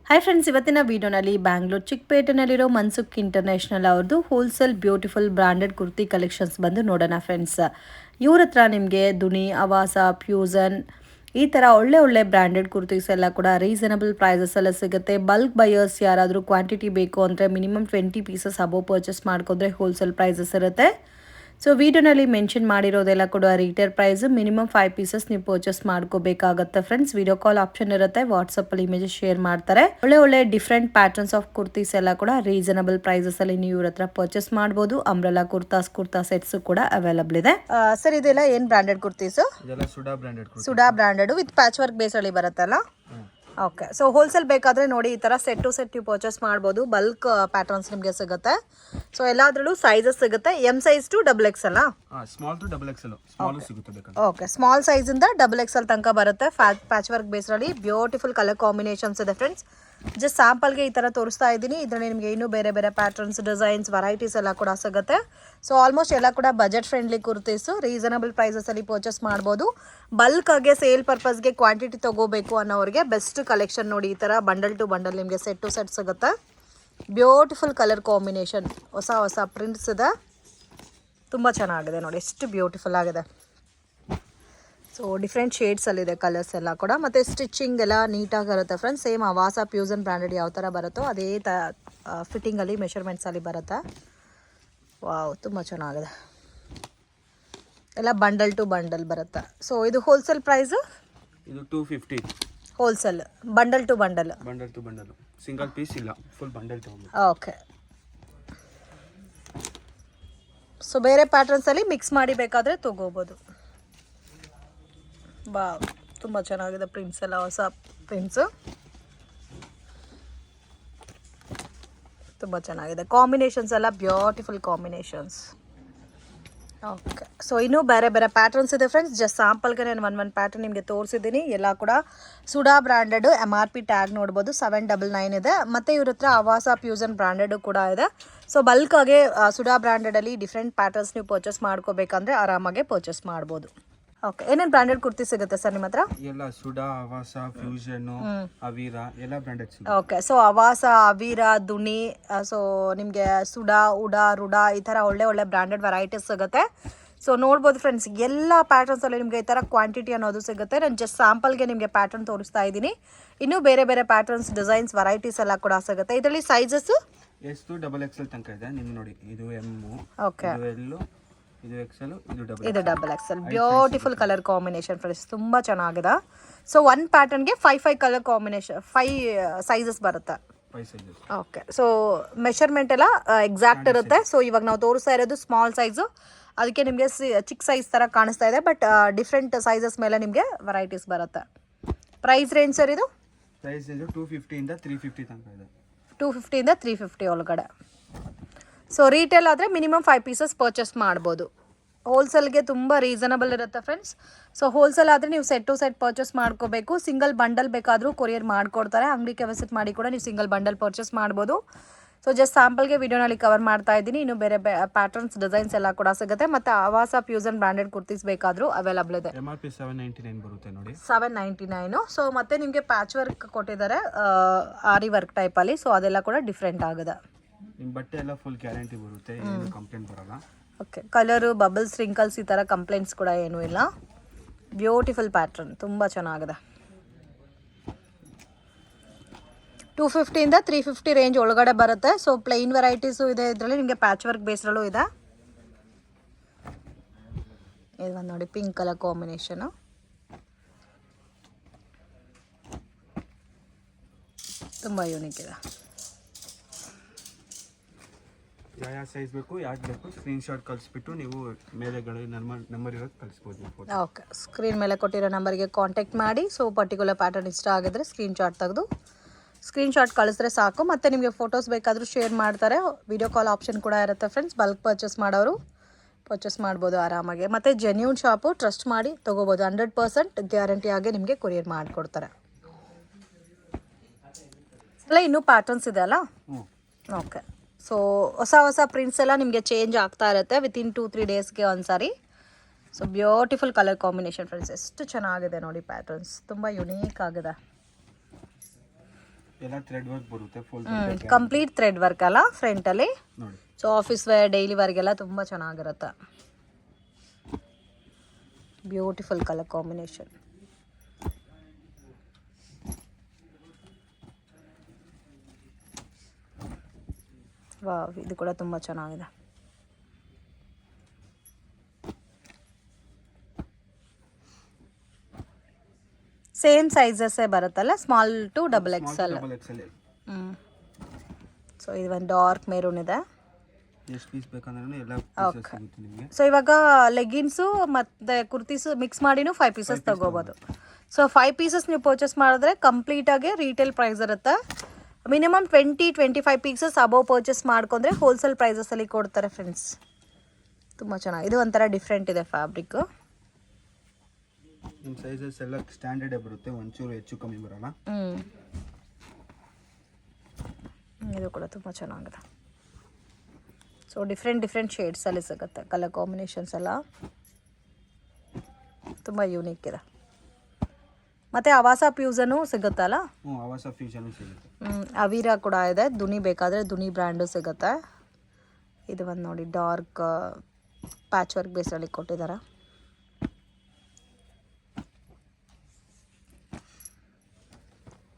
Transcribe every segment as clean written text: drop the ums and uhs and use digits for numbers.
Hi friends, ಇವತ್ತಿನ ವಿಡಿಯೋನಲ್ಲಿ Bangalore ಚಿಕ್ಕಪೇಟೆನಲ್ಲಿರೋ Mansukh international ಅವ್ರದ್ದು wholesale beautiful branded kurti collections ಬಂದು ನೋಡೋಣ ಫ್ರೆಂಡ್ಸ್. ಇವ್ರ ಹತ್ರ ನಿಮಗೆ ದುನಿ, ಅವಾಸ, ಫ್ಯೂಸನ್ ಈ ಥರ ಒಳ್ಳೆ ಬ್ರ್ಯಾಂಡೆಡ್ ಕುರ್ತೀಸ್ ಎಲ್ಲ ಕೂಡ ರೀಸನಬಲ್ ಪ್ರೈಸಸ್ ಎಲ್ಲ ಸಿಗುತ್ತೆ. ಬಲ್ಕ್ ಬಯರ್ಸ್ ಯಾರಾದರೂ ಕ್ವಾಂಟಿಟಿ ಬೇಕು ಅಂದರೆ ಮಿನಿಮಮ್ 20 ಪೀಸಸ್ ಅಬೋವ್ ಪರ್ಚೇಸ್ ಮಾಡ್ಕೊಂಡ್ರೆ ಹೋಲ್ಸೇಲ್ ಪ್ರೈಸಸ್ ಇರುತ್ತೆ. ಸೊ ವಿಡಿಯೋನಲ್ಲಿ ಮೆನ್ಷನ್ ಮಾಡಿರೋದೆಲ್ಲ ಕೂಡ ರಿಟೇಲ್ ಪ್ರೈಸ್. ಮಿನಿಮಮ್ 5 ಪೀಸಸ್ ನೀವು ಪರ್ಚೇಸ್ ಮಾಡ್ಕೋಬೇಕಾಗುತ್ತೆ ಫ್ರೆಂಡ್ಸ್. ವಿಡಿಯೋ ಕಾಲ್ ಆಪ್ಷನ್ ಇರುತ್ತೆ, ವಾಟ್ಸಪ್ಪಲ್ಲಿ ಇಮೇಜಸ್ ಶೇರ್ ಮಾಡ್ತಾರೆ. ಒಳ್ಳೆ ಡಿಫ್ರೆಂಟ್ ಪ್ಯಾಟರ್ನ್ಸ್ ಆಫ್ ಕುರ್ತೀಸ್ ಎಲ್ಲ ಕೂಡ ರೀಸನಬಲ್ ಪ್ರೈಸಸ್ ಅಲ್ಲಿ ನೀವು ಇವ್ರ ಹತ್ರ ಪರ್ಚೇಸ್ ಮಾಡ್ಬೋದು. ಅಂಬ್ರೆಲಾ ಕುರ್ತಾ ಸೆಟ್ಸ್ ಕೂಡ ಅವೈಲಬಲ್ ಇದೆ. ಸರ್, ಇದೆಲ್ಲ ಏನ್ ಬ್ರಾಂಡೆಡ್ ಕುರ್ತೀಸ್? ಸುಡಾ branded with patch work base ಅಲ್ಲಿ ಬರುತ್ತಲ್ಲ. ಓಕೆ, ಸೊ ಹೋಲ್ಸೇಲ್ ಬೇಕಾದರೆ ನೋಡಿ ಈ ಥರ ಸೆಟ್ ಟು ಸೆಟ್ ನೀವು ಪರ್ಚೇಸ್ ಮಾಡ್ಬೋದು. ಬಲ್ಕ್ ಪ್ಯಾಟರ್ನ್ಸ್ ನಿಮಗೆ ಸಿಗುತ್ತೆ. ಸೊ ಎಲ್ಲಾದ್ರಲ್ಲೂ ಸೈಜಸ್ ಸಿಗುತ್ತೆ. M size to double X ಅಲ್ಲ, small to double X small ಸಿಗುತ್ತೆ. ಓಕೆ, ಸ್ಮಾಲ್ ಸೈಜಿಂದ ಡಬಲ್ ಎಕ್ಸೆಲ್ ತನಕ ಬರುತ್ತೆ. ಪ್ಯಾಚ್ ವರ್ಕ್ ಬೇಸ್ರಲ್ಲಿ ಬ್ಯೂಟಿಫುಲ್ ಕಲರ್ ಕಾಂಬಿನೇಷನ್ಸ್ ಇದೆ ಫ್ರೆಂಡ್ಸ್. ಜಸ್ಟ್ ಸ್ಯಾಂಪಲ್ಗೆ ಈ ಥರ ತೋರಿಸ್ತಾ ಇದ್ದೀನಿ. ಇದರಲ್ಲಿ ನಿಮಗೆ ಇನ್ನೂ ಬೇರೆ ಪ್ಯಾಟರ್ನ್ಸ್, ಡಿಸೈನ್ಸ್, ವೆರೈಟೀಸ್ ಎಲ್ಲ ಕೂಡ ಸಿಗುತ್ತೆ. ಸೊ ಆಲ್ಮೋಸ್ಟ್ ಎಲ್ಲ ಕೂಡ ಬಜೆಟ್ ಫ್ರೆಂಡ್ಲಿ ಕುರ್ತೀಸು, ರೀಸನಬಲ್ ಪ್ರೈಸಸಲ್ಲಿ ಪರ್ಚೇಸ್ ಮಾಡ್ಬೋದು. ಬಲ್ಕಾಗೆ ಸೇಲ್ ಪರ್ಪಸ್ಗೆ ಕ್ವಾಂಟಿಟಿ ತೊಗೋಬೇಕು ಅನ್ನೋರಿಗೆ ಬೆಸ್ಟ್ ಕಲೆಕ್ಷನ್ ನೋಡಿ. ಈ ಥರ ಬಂಡಲ್ ಟು ಬಂಡಲ್ ನಿಮಗೆ ಸೆಟ್ ಟು ಸೆಟ್ ಸಿಗುತ್ತೆ. ಬ್ಯೂಟಿಫುಲ್ ಕಲರ್ ಕಾಂಬಿನೇಷನ್, ಹೊಸ ಪ್ರಿಂಟ್ಸ್ ಇದೆ. ತುಂಬ ಚೆನ್ನಾಗಿದೆ ನೋಡಿ, ಎಷ್ಟು ಬ್ಯೂಟಿಫುಲ್ ಆಗಿದೆ. ಸೊ ಡಿಫ್ರೆಂಟ್ ಶೇಡ್ಸಲ್ಲಿದೆ ಕಲರ್ಸ್ ಎಲ್ಲ ಕೂಡ. ಮತ್ತು ಸ್ಟಿಚಿಂಗ್ ಎಲ್ಲ ನೀಟಾಗಿರುತ್ತೆ ಫ್ರೆಂಡ್ಸ್. ಸೇಮ್ ಅವಾಸ ಫ್ಯೂಸನ್ ಬ್ರ್ಯಾಂಡೆಡ್ ಯಾವ ಥರ ಬರುತ್ತೋ ಅದೇ ಫಿಟ್ಟಿಂಗಲ್ಲಿ ಮೆಷರ್ಮೆಂಟ್ಸಲ್ಲಿ ಬರುತ್ತೆ. ವಾವ್, ತುಂಬ ಚೆನ್ನಾಗಿದೆ. ಎಲ್ಲ ಬಂಡಲ್ ಟು ಬಂಡಲ್ ಬರುತ್ತೆ. ಸೊ ಇದು ಹೋಲ್ಸೇಲ್ ಪ್ರೈಸು, ಇದು 250. Wholesale bundle to bundle single piece ಇಲ್ಲ, ಫುಲ್ ಬಂಡಲ್ ತಗೊಂಡು. ಓಕೆ, ಸೊ ಬೇರೆ ಪ್ಯಾಟರ್ನ್ಸಲ್ಲಿ ಮಿಕ್ಸ್ ಮಾಡಿ ಬೇಕಾದರೆ ತೊಗೋಬೋದು. ಬಾ, ತುಂಬ ಚೆನ್ನಾಗಿದೆ ಪ್ರಿಂಟ್ಸ್ ಎಲ್ಲ, ಹೊಸ ಪ್ರಿಂಟ್ಸು ತುಂಬ ಚೆನ್ನಾಗಿದೆ. ಕಾಂಬಿನೇಷನ್ಸ್ ಎಲ್ಲ ಬ್ಯೂಟಿಫುಲ್ ಕಾಂಬಿನೇಷನ್ಸ್. ಓಕೆ, ಸೊ ಇನ್ನೂ ಬೇರೆ ಪ್ಯಾಟರ್ನ್ಸ್ ಇದೆ ಫ್ರೆಂಡ್ಸ್. ಜಸ್ಟ್ ಸ್ಯಾಂಪಲ್ಗೆ ನಾನು ಒನ್ ಪ್ಯಾಟರ್ನ್ ನಿಮಗೆ ತೋರಿಸಿದ್ದೀನಿ. ಎಲ್ಲ ಕೂಡ ಸುಡಾ ಬ್ರ್ಯಾಂಡೆಡ್. MRP ಟ್ಯಾಗ್ ನೋಡ್ಬೋದು, 799 ಇದೆ. ಮತ್ತು ಇವ್ರ ಹತ್ರ ಅವಾಸ ಫ್ಯೂಸನ್ ಬ್ರ್ಯಾಂಡೆಡು ಕೂಡ ಇದೆ. ಸೊ ಬಲ್ಕಾಗೆ ಸುಡಾ ಬ್ರ್ಯಾಂಡೆಡಲ್ಲಿ ಡಿಫ್ರೆಂಟ್ ಪ್ಯಾಟರ್ನ್ಸ್ ನೀವು ಪರ್ಚೇಸ್ ಮಾಡ್ಕೋಬೇಕಂದ್ರೆ ಆರಾಮಾಗೆ ಪರ್ಚೇಸ್ ಮಾಡ್ಬೋದು. ಓಕೆ, ಏನೇನು ಬ್ರ್ಯಾಂಡೆಡ್ ಕುರ್ತಿ ಸಿಗುತ್ತೆ ಸರ್ ನಿಮ್ಮ ಹತ್ರ? ಎಲ್ಲ ಸುಡಾ, ಅವಾಸ, ಫ್ಯೂಷನ್, ಅವೀರಾ ಎಲ್ಲ ಬ್ರ್ಯಾಂಡೆಡ್ ಸಿಗುತ್ತೆ. ಓಕೆ, ಸೊ ಅವಾಸ, ಅವೀರಾ, ದುನಿ, ಸೊ ನಿಮಗೆ ಸುಡಾ, ರುಡಾ ಈ ಥರ ಒಳ್ಳೆ ಬ್ರ್ಯಾಂಡೆಡ್ ವೆರೈಟೀಸ್ ಸಿಗುತ್ತೆ. ಸೊ ನೋಡ್ಬೋದು ಫ್ರೆಂಡ್ಸ್, ಎಲ್ಲ ಪ್ಯಾಟರ್ನ್ಸಲ್ಲಿ ನಿಮಗೆ ಈ ಥರ ಕ್ವಾಂಟಿಟಿ ಅನ್ನೋದು ಸಿಗುತ್ತೆ. ನಾನು ಜಸ್ಟ್ ಸ್ಯಾಂಪಲ್ಗೆ ನಿಮಗೆ ಪ್ಯಾಟರ್ನ್ ತೋರಿಸ್ತಾ ಇದ್ದೀನಿ. ಇನ್ನೂ ಬೇರೆ ಪ್ಯಾಟರ್ನ್ಸ್, ಡಿಸೈನ್ಸ್, ವೆರೈಟೀಸ್ ಎಲ್ಲ ಕೂಡ ಸಿಗುತ್ತೆ. ಇದರಲ್ಲಿ sizes S to double XL ತನಕ ಇದೆ. ನಿಮ್ಗೆ ನೋಡಿ, ಇದು ಎಮ್, ಓಕೆ, ಇದು ಎಕ್ಸೆಲ್, ಇದು double XL. Beautiful colour combination friends, ತುಂಬ ಚೆನ್ನಾಗಿದೆ. ಸೊ ಒನ್ ಪ್ಯಾಟರ್ನ್ಗೆ 5 ಕಲರ್ ಕಾಂಬಿನೇಷನ್, 5 ಸೈಜಸ್ ಬರುತ್ತೆ. ಓಕೆ, ಸೊ ಮೆಷರ್ಮೆಂಟ್ ಎಲ್ಲ ಎಕ್ಸಾಕ್ಟ್ ಇರುತ್ತೆ. ಸೊ ಇವಾಗ ನಾವು ತೋರಿಸ್ತಾ ಇರೋದು ಸ್ಮಾಲ್ ಸೈಜು, ಅದಕ್ಕೆ ನಿಮಗೆ ಚಿಕ್ಕ ಸೈಜ್ ಥರ ಕಾಣಿಸ್ತಾ ಇದೆ. ಬಟ್ ಡಿಫ್ರೆಂಟ್ ಸೈಜಸ್ ಮೇಲೆ ನಿಮಗೆ ವೆರೈಟೀಸ್ ಬರುತ್ತೆ. ಪ್ರೈಸ್ ರೇಂಜ್ ಸರ್ ಇದು? ಪ್ರೈಸ್ ರೇಂಜ್ 250 ಇಂದ 350 ತನಕ ಇದೆ. 250 ಇಂದ 350 ಒಳಗಡೆ. ಸೊ ರೀಟೇಲ್ ಆದರೆ ಮಿನಿಮಮ್ 5 ಪೀಸಸ್ ಪರ್ಚೇಸ್ ಮಾಡ್ಬೋದು. ಹೋಲ್ಸೇಲ್ಗೆ ತುಂಬ ರೀಸನಬಲ್ ಇರುತ್ತೆ ಫ್ರೆಂಡ್ಸ್. ಸೊ ಹೋಲ್ಸೇಲ್ ಆದರೆ ನೀವು ಸೆಟ್ ಟು ಸೆಟ್ ಪರ್ಚೇಸ್ ಮಾಡ್ಕೋಬೇಕು. ಸಿಂಗಲ್ ಬಂಡಲ್ ಬೇಕಾದರೂ ಕೊರಿಯರ್ ಮಾಡಿಕೊಡ್ತಾರೆ. ಅಂಗಡಿಗೆ ವಿಸಿಟ್ ಮಾಡಿ ಕೂಡ ನೀವು ಸಿಂಗಲ್ ಬಂಡಲ್ ಪರ್ಚೇಸ್ ಮಾಡ್ಬೋದು. ಸೊ ಜಸ್ಟ್ ಸ್ಯಾಂಪಲ್ಗೆ ವಿಡಿಯೋನಲ್ಲಿ ಕವರ್ ಮಾಡ್ತಾ ಇದ್ದೀನಿ. ಇನ್ನು ಬೇರೆ ಪ್ಯಾಟರ್ನ್ಸ್, ಡಿಸೈನ್ಸ್ ಎಲ್ಲ ಕೂಡ ಸಿಗುತ್ತೆ. ಮತ್ತು ಅವಾಸ ಫ್ಯೂಸನ್ ಬ್ರ್ಯಾಂಡೆಡ್ ಕುರ್ತೀಸ್ ಬೇಕಾದರೂ ಅವೈಲಬಲ್ ಇದೆ. MRP 799 ಬರುತ್ತೆ ನೋಡಿ, 799. ಸೊ ಮತ್ತೆ ನಿಮಗೆ ಪ್ಯಾಚ್ ವರ್ಕ್ ಕೊಟ್ಟಿದ್ದಾರೆ, ಆರಿ ವರ್ಕ್ ಟೈಪಲ್ಲಿ. ಸೊ ಅದೆಲ್ಲ ಕೂಡ ಡಿಫ್ರೆಂಟ್ ಆಗಿದೆ. ನಿಮ್ಮ ಬಟ್ಟೆ ಎಲ್ಲ ಫುಲ್ ಗ್ಯಾರಂಟಿ ಬರುತ್ತೆ, ಏನು ಕಂಪ್ಲೇಂಟ್ ಬರಲ್ಲ. ಓಕೆ, ಕಲರು, ಬಬಲ್ಸ್, ರಿಂಕಲ್ಸ್ ಈ ಥರ ಕಂಪ್ಲೇಂಟ್ಸ್ ಕೂಡ ಏನೂ ಇಲ್ಲ. ಬ್ಯೂಟಿಫುಲ್ ಪ್ಯಾಟ್ರನ್, ತುಂಬ ಚೆನ್ನಾಗಿದೆ. 250 ಇಂದ 350 ರೇಂಜ್ ಒಳಗಡೆ ಬರುತ್ತೆ. ಸೊ ಪ್ಲೈನ್ ವೆರೈಟೀಸು ಇದೆ, ಇದರಲ್ಲಿ ನಿಮಗೆ ಪ್ಯಾಚ್ ವರ್ಕ್ ಬೇಸ್ರಲ್ಲೂ ಇದೆ. ಇದು ಒಂದು ನೋಡಿ, ಪಿಂಕ್ ಕಲರ್ ಕಾಂಬಿನೇಷನು, ತುಂಬ ಯೂನಿಕ್ ಇದೆ. ಯಾವ ಸೈಜ್ ಬೇಕು, ಯಾಕೆ ಬೇಕು, ಸ್ಕ್ರೀನ್ಶಾಟ್ ಕಳಿಸ್ಬಿಟ್ಟು ನೀವು ಮೇಲೆಗಡೆ ನಂಬರ್ ಇರೋದು ಕಳಿಸ್ಬೋದು. ಓಕೆ, ಸ್ಕ್ರೀನ್ ಮೇಲೆ ಕೊಟ್ಟಿರೋ ನಂಬರ್ಗೆ ಕಾಂಟ್ಯಾಕ್ಟ್ ಮಾಡಿ. ಸೊ ಪರ್ಟಿಕ್ಯುಲರ್ ಪ್ಯಾಟರ್ನ್ ಇಷ್ಟ ಆಗಿದ್ರೆ ಸ್ಕ್ರೀನ್ಶಾಟ್ ತೆಗೆದು ಸ್ಕ್ರೀನ್ಶಾಟ್ ಕಳಿಸಿದ್ರೆ ಸಾಕು. ಮತ್ತು ನಿಮಗೆ ಫೋಟೋಸ್ ಬೇಕಾದರೂ ಶೇರ್ ಮಾಡ್ತಾರೆ. ವಿಡಿಯೋ ಕಾಲ್ ಆಪ್ಷನ್ ಕೂಡ ಇರುತ್ತೆ ಫ್ರೆಂಡ್ಸ್. ಬಲ್ಕ್ ಪರ್ಚೇಸ್ ಮಾಡೋರು ಪರ್ಚೇಸ್ ಮಾಡ್ಬೋದು ಆರಾಮಾಗಿ. ಮತ್ತು ಜೆನ್ಯೂನ್ ಶಾಪು, ಟ್ರಸ್ಟ್ ಮಾಡಿ ತೊಗೋಬೋದು. 100% ಗ್ಯಾರಂಟಿ ಆಗಿ ನಿಮಗೆ ಕೊರಿಯರ್ ಮಾಡಿಕೊಡ್ತಾರೆ. ಅಲ್ಲ, ಇನ್ನೂ ಪ್ಯಾಟರ್ನ್ಸ್ ಇದೆ ಅಲ್ಲ. ಓಕೆ, ಸೊ ಹೊಸ ಪ್ರಿಂಟ್ಸ್ ಎಲ್ಲ ನಿಮಗೆ ಚೇಂಜ್ ಆಗ್ತಾ ಇರುತ್ತೆ ವಿತಿನ್ 2-3 ಡೇಸ್ಗೆ ಒಂದ್ಸಾರಿ. So beautiful colour combination friends, ಎಷ್ಟು ಚೆನ್ನಾಗಿದೆ ನೋಡಿ ಪ್ಯಾಟರ್ನ್ಸ್, ತುಂಬ ಯುನೀಕ್ ಆಗಿದೆ. ಎಲ್ಲ ಥ್ರೆಡ್ ವರ್ಕ್ ಬರುತ್ತೆ ಫುಲ್ ಕಂಪ್ಲೀಟ್ ಥ್ರೆಡ್ ವರ್ಕ್ ಅಲ್ಲ ಫ್ರಂಟಲ್ಲಿ. ನೋಡಿ. ಸೊ ಆಫೀಸ್ ವೇರ್ ಡೈಲಿ ವರ್ಗೆಲ್ಲ ತುಂಬ ಚೆನ್ನಾಗಿರುತ್ತೆ. Beautiful colour combination. ವಾವ್, ಇದು ಕೂಡ ತುಂಬ ಚೆನ್ನಾಗಿದೆ. ಸೇಮ್ ಸೈಜಸ್ಸೇ ಬರುತ್ತಲ್ಲ, small to double XL. So ಇದು ಒಂದು ಡಾರ್ಕ್ ಮೆರೂನ್ ಇದೆ. ಎಷ್ಟು ಪೀಸ್ ಬೇಕಂದ್ರೆ ಎಲ್ಲ ಪೀಸಸ್ ಸಿಗುತ್ತೆ ನಿಮಗೆ. ಸೊ ಇವಾಗ ಲೆಗ್ಗಿನ್ಸು ಮತ್ತು ಕುರ್ತೀಸು ಮಿಕ್ಸ್ ಮಾಡಿನೂ 5 ಪೀಸಸ್ ತಗೋಬೋದು. ಸೊ 5 ಪೀಸಸ್ ನೀವು ಪರ್ಚೇಸ್ ಮಾಡಿದ್ರೆ ಕಂಪ್ಲೀಟಾಗಿ ರೀಟೇಲ್ ಪ್ರೈಸ್ ಇರುತ್ತೆ. ಮಿನಿಮಮ್ 20-25 ಪೀಸಸ್ ಅಬೋವ್ ಪರ್ಚೇಸ್ ಮಾಡ್ಕೊಂಡ್ರೆ ಹೋಲ್ಸೇಲ್ ಪ್ರೈಸಸಲ್ಲಿ ಕೊಡ್ತಾರೆ ಫ್ರೆಂಡ್ಸ್. ತುಂಬ ಚೆನ್ನಾಗಿ, ಇದು ಒಂಥರ ಡಿಫ್ರೆಂಟ್ ಇದೆ ಫ್ಯಾಬ್ರಿಕ್. ನಿಮ್ಮ ಸೈಜಸ್ ಎಲ್ಲ ಸ್ಟ್ಯಾಂಡರ್ಡೇ ಬರುತ್ತೆ, ಒಂಚೂರು ಹೆಚ್ಚು ಕಮ್ಮಿ ಬರಲ್ಲ. ಇದು ಕೂಡ ತುಂಬ ಚೆನ್ನಾಗಿದೆ. ಸೊ ಡಿಫ್ರೆಂಟ್ ಶೇಡ್ಸಲ್ಲಿ ಸಿಗುತ್ತೆ. ಕಲರ್ ಕಾಂಬಿನೇಷನ್ಸ್ ಎಲ್ಲ ತುಂಬ ಯೂನಿಕ್ ಇದೆ. ಮತ್ತು ಅವಾಸ ಫ್ಯೂಸನು ಸಿಗುತ್ತಲ್ಲ. ಅವಾಸ ಫ್ಯೂಷನು ಸಿಗುತ್ತೆ. ಅವೀರಾ ಕೂಡ ಇದೆ. ದುನಿ ಬೇಕಾದರೆ ದುನಿ ಬ್ರ್ಯಾಂಡು ಸಿಗುತ್ತೆ. ಇದು ಒಂದು ನೋಡಿ ಡಾರ್ಕ್ ಪ್ಯಾಚ್ ವರ್ಕ್ ಬೇಸಲ್ಲಿ ಕೊಟ್ಟಿದ್ದಾರೆ.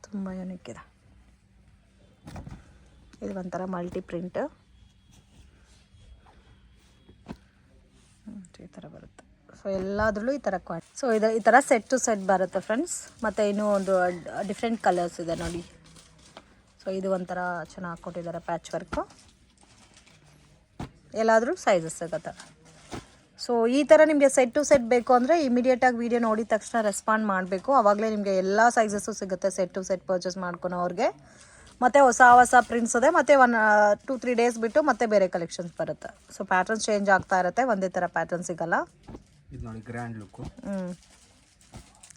ತುಂಬ ಯೂನಿಕ್ ಇದೆ. ಇದು ಒಂಥರ ಮಲ್ಟಿ ಪ್ರಿಂಟ್ ಈ ಥರ ಬರುತ್ತೆ. ಸೊ ಎಲ್ಲಾದ್ರಲ್ಲೂ ಈ ಥರ ಸೊ ಇದು ಈ ಥರ ಸೆಟ್ ಟು ಸೆಟ್ ಬರುತ್ತೆ ಫ್ರೆಂಡ್ಸ್. ಮತ್ತು ಇನ್ನೂ ಒಂದು ಡಿಫ್ರೆಂಟ್ ಕಲರ್ಸ್ ಇದೆ ನೋಡಿ. ಸೊ ಇದು ಒಂಥರ ಚೆನ್ನಾಗಿ ಕೊಟ್ಟಿದ್ದಾರೆ ಪ್ಯಾಚ್ ವರ್ಕು. ಎಲ್ಲಾದರೂ ಸೈಜಸ್ ಸಿಗುತ್ತೆ. ಸೊ ಈ ಥರ ನಿಮಗೆ ಸೆಟ್ ಟು ಸೆಟ್ ಬೇಕು ಅಂದರೆ ಇಮಿಡಿಯೇಟಾಗಿ ವೀಡಿಯೋ ನೋಡಿದ ತಕ್ಷಣ ರೆಸ್ಪಾಂಡ್ ಮಾಡಬೇಕು. ಆವಾಗಲೇ ನಿಮಗೆ ಎಲ್ಲ ಸೈಜಸ್ಸು ಸಿಗುತ್ತೆ ಸೆಟ್ ಟು ಸೆಟ್ ಪರ್ಚೇಸ್ ಮಾಡ್ಕೊಳೋರಿಗೆ. ಮತ್ತು ಹೊಸ ಪ್ರಿಂಟ್ಸ್ ಇದೆ. ಮತ್ತು 1-2-3 ಡೇಸ್ ಬಿಟ್ಟು ಮತ್ತೆ ಬೇರೆ ಕಲೆಕ್ಷನ್ಸ್ ಬರುತ್ತೆ. ಸೊ ಪ್ಯಾಟರ್ನ್ಸ್ ಚೇಂಜ್ ಆಗ್ತಾ ಇರುತ್ತೆ, ಒಂದೇ ಥರ ಪ್ಯಾಟರ್ನ್ ಸಿಗಲ್ಲ. ಇದು ನೋಡಿ grand look.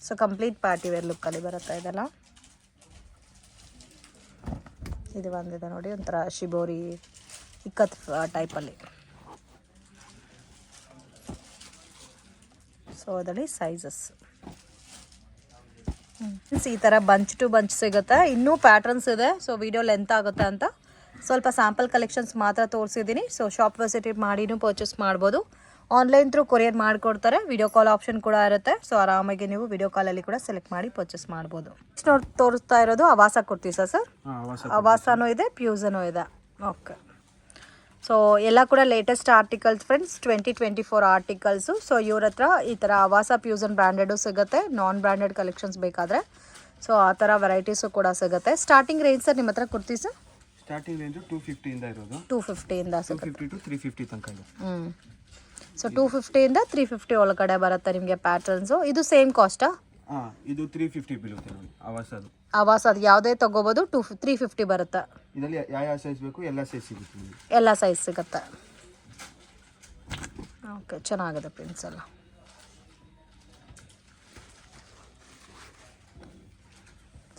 So complete party wear ಲುಕ್ಕಲ್ಲಿ ಬರುತ್ತೆ ಇದೆಲ್ಲ. ಇದು ಬಂದಿದೆ ನೋಡಿ ಒಂಥರ ಶಿಬೋರಿ ಇಕ್ಕತ್ ಟೈಪಲ್ಲಿ. ಸೊ ಅದರಲ್ಲಿ ಸೈಜಸ್ ಈ ಥರ ಬಂಚ್ ಟು ಬಂಚ್ ಸಿಗುತ್ತೆ. ಇನ್ನೂ ಪ್ಯಾಟರ್ನ್ಸ್ ಇದೆ. ಸೊ ವಿಡಿಯೋ ಲೆಂತ್ ಆಗುತ್ತೆ ಅಂತ ಸ್ವಲ್ಪ ಸ್ಯಾಂಪಲ್ ಕಲೆಕ್ಷನ್ಸ್ ಮಾತ್ರ ತೋರಿಸಿದ್ದೀನಿ. ಸೊ ಶಾಪ್ ವಿಸಿಟ್ ಮಾಡಿನೂ ಪರ್ಚೇಸ್ ಮಾಡ್ಬೋದು. ಆನ್ಲೈನ್ ಥ್ರೂ ಕೊರಿಯರ್ ಮಾಡಿಕೊಡ್ತಾರೆ. ವಿಡಿಯೋ ಕಾಲ್ ಆಪ್ಷನ್ ಕೂಡ ಇರುತ್ತೆ. ಸೊ ಆರಾಮಾಗಿ ನೀವು ವಿಡಿಯೋ ಕಾಲಲ್ಲಿ ಕೂಡ ಸೆಲೆಕ್ಟ್ ಮಾಡಿ ಪರ್ಚೇಸ್ ಮಾಡ್ಬೋದು. ತೋರಿಸ್ತಾ ಇರೋದು ಅವಾಸ ಕುರ್ತೀಸಾ ಸರ್? ಅವಾಸನೂ ಇದೆ, ಫ್ಯೂಸನೂ ಇದೆ. ಓಕೆ. ಸೊ ಎಲ್ಲ ಕೂಡ latest articles friends, 2024 articles. So ಇವ್ರ ಹತ್ರ ಈ ಥರ ಅವಾಸ ಫ್ಯೂಸನ್ ಬ್ರ್ಯಾಂಡೆಡು ಸಿಗುತ್ತೆ. ನಾನ್ ಬ್ರ್ಯಾಂಡೆಡ್ ಕಲೆಕ್ಷನ್ಸ್ ಬೇಕಾದರೆ ಸೊ ಆ ಥರ ವೆರೈಟೀಸು ಕೂಡ ಸಿಗುತ್ತೆ. ಸ್ಟಾರ್ಟಿಂಗ್ ರೇಂಜ್ ಸರ್ ನಿಮ್ಮ ಹತ್ರ ಕುರ್ತೀಸು? ಸ್ಟಾರ್ಟಿಂಗ್ ರೇಂಜು 250 ಇಂದ ಇರೋದು. 250 ಇಂದ ಸಿಗುತ್ತೆ. 250 to 350 ತನಕ ಇದೆ. ಸೊ 250 ಇಂದ 350 ಒಳಗಡೆ ಬರುತ್ತೆ ನಿಮಗೆ ಪ್ಯಾಟರ್ನ್ಸು. ಇದು ಸೇಮ್ ಕಾಸ್ಟಾ? ಇದು 350 ಬೀಳುತ್ತೆ ನೋಡಿ ಅವಾಸದು. ಅವಾಸದು ಯಾವುದೇ ತೊಗೋಬೋದು. 350 ಬರುತ್ತೆ. ಇದರಲ್ಲಿ ಯಾವ ಸೈಜ್ ಬೇಕು ಎಲ್ಲ ಸೈಜ್ ಸಿಗುತ್ತೆ ನಿಮಗೆ. ಎಲ್ಲ ಸೈಜ್ ಸಿಗುತ್ತೆ. ಓಕೆ, ಚೆನ್ನಾಗಿದೆ ಪ್ರಿಂಟ್ಸ್ ಎಲ್ಲ.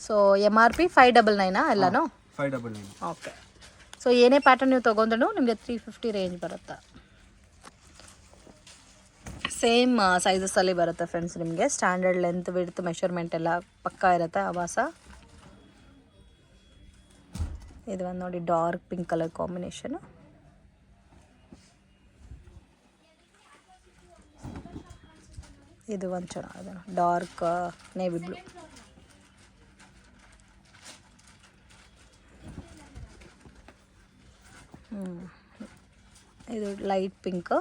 ಸೊ MRP 599 ಎಲ್ಲನೂ? 599. ಓಕೆ. ಸೊ ಏನೇ ಪ್ಯಾಟರ್ನ್ ನೀವು ತೊಗೊಂಡ್ರೂ ನಿಮಗೆ 350 ರೇಂಜ್ ಬರುತ್ತೆ. ಸೇಮ್ ಸೈಜಸ್ಸಲ್ಲಿ ಬರುತ್ತೆ ಫ್ರೆಂಡ್ಸ್ ನಿಮಗೆ. ಸ್ಟ್ಯಾಂಡರ್ಡ್ ಲೆಂತ್ ವಿಡ್ತ್ ಮೆಷರ್ಮೆಂಟ್ ಎಲ್ಲ ಪಕ್ಕಾ ಇರುತ್ತೆ ಅವಾಸ. ಇದು ಒಂದು ನೋಡಿ ಡಾರ್ಕ್ ಪಿಂಕ್ ಕಲರ್ ಕಾಂಬಿನೇಷನು. ಇದು ಒಂದು ಚೆನ್ನಾಗಿದೆ ಡಾರ್ಕ್ ನೇವಿ ಬ್ಲೂ. ಇದು ಲೈಟ್ ಪಿಂಕ್.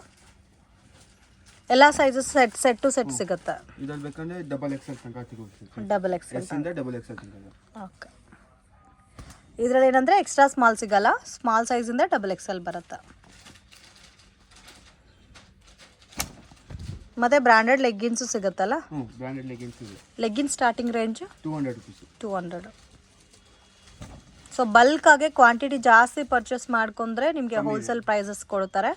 ಎಲ್ಲ ಸೈಜಸ್ ಸೆಟ್ ಟು ಸೆಟ್ ಸಿಗುತ್ತೆ. ಇದರಲ್ಲಿ ಬೇಕಂದ್ರೆ ಡಬಲ್ ಎಕ್ಸೆಲ್ ತನಕ ಸಿಗುತ್ತೆ. ಡಬಲ್ ಎಕ್ಸೆಲ್ ಇಂದ ಡಬಲ್ ಎಕ್ಸೆಲ್ ತನಕ. ಓಕೆ. ಇದರಲ್ಲಿ ಏನಂದರೆ ಎಕ್ಸ್ಟ್ರಾ ಸ್ಮಾಲ್ ಸಿಗಲ್ಲ. ಸ್ಮಾಲ್ ಸೈಜಿಂದ ಡಬಲ್ ಎಕ್ಸೆಲ್ ಬರುತ್ತೆ. ಮತ್ತು ಬ್ರ್ಯಾಂಡೆಡ್ ಲೆಗ್ಗಿನ್ಸು ಸಿಗುತ್ತಲ್ಲ? ಬ್ರ್ಯಾಂಡೆಡ್ ಲೆಗ್ಗಿನ್ಸ್ ಇದೆ. Legging starting range 200 rupees. 200. So ಬಲ್ಕಾಗೆ ಕ್ವಾಂಟಿಟಿ ಜಾಸ್ತಿ ಪರ್ಚೇಸ್ ಮಾಡ್ಕೊಂಡ್ರೆ ನಿಮಗೆ ಹೋಲ್ಸೇಲ್ ಪ್ರೈಸಸ್ ಕೊಡ್ತಾರೆ.